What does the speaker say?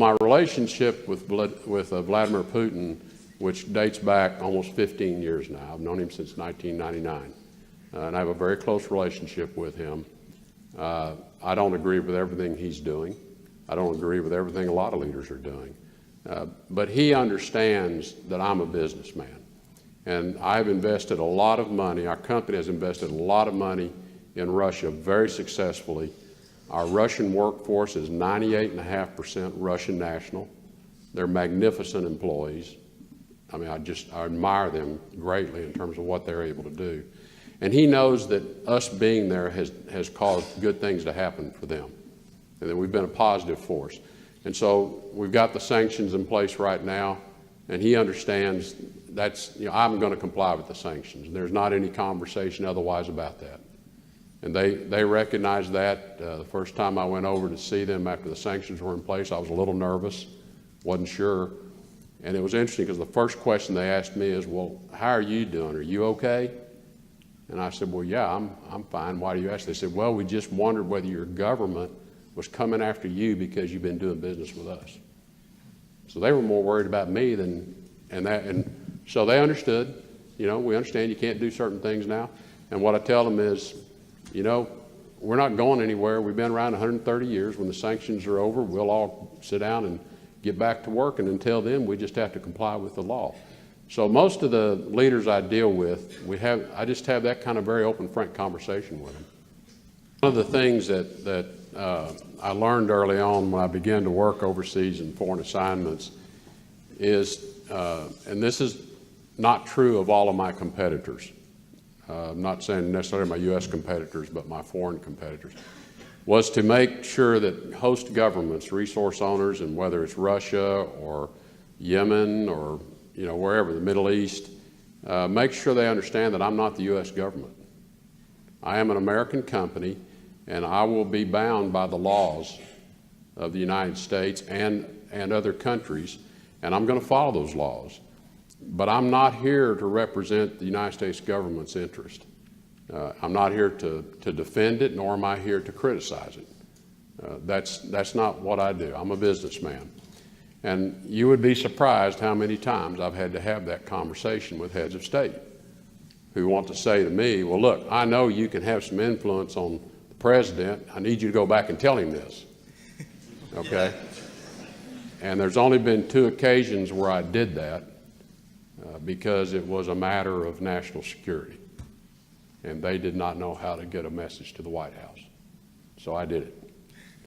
my relationship with Vladimir Putin, which dates back almost 15 years now, I've known him since 1999, and I have a very close relationship with him. I don't agree with everything he's doing. I don't agree with everything a lot of leaders are doing. But he understands that I'm a businessman. And I've invested a lot of money, our company has invested a lot of money in Russia very successfully. Our Russian workforce is 98.5% Russian national. They're magnificent employees. I mean, I admire them greatly in terms of what they're able to do. And he knows that us being there has caused good things to happen for them, and that we've been a positive force. And so we've got the sanctions in place right now, and he understands that's, I'm going to comply with the sanctions. There's not any conversation otherwise about that. And they recognize that. The first time I went over to see them after the sanctions were in place, I was a little nervous, wasn't sure. And it was interesting because the first question they asked me is, well, how are you doing? Are you okay? And I said, well, yeah, I'm fine. Why do you ask? They said, well, we just wondered whether your government was coming after you because you've been doing business with us. So they were more worried about me and so they understood, we understand you can't do certain things now. And what I tell them is, we're not going anywhere. We've been around 130 years. When the sanctions are over, we'll all sit down and get back to work. And until then, we just have to comply with the law. So most of the leaders I deal with, I just have that kind of very open, frank conversation with them. One of the things that I learned early on when I began to work overseas in foreign assignments is, and this is not true of all of my competitors, I'm not saying necessarily my U.S. competitors, but my foreign competitors, was to make sure that host governments, resource owners, and whether it's Russia or Yemen or wherever, the Middle East, make sure they understand that I'm not the U.S. government. I am an American company, and I will be bound by the laws of the United States and other countries, and I'm going to follow those laws. But I'm not here to represent the United States government's interest. I'm not here to defend it, nor am I here to criticize it. That's not what I do. I'm a businessman. And you would be surprised how many times I've had to have that conversation with heads of state who want to say to me, well, look, I know you can have some influence on the president. I need you to go back and tell him this. Okay? And there's only been 2 occasions where I did that because it was a matter of national security. And they did not know how to get a message to the White House. So I did it.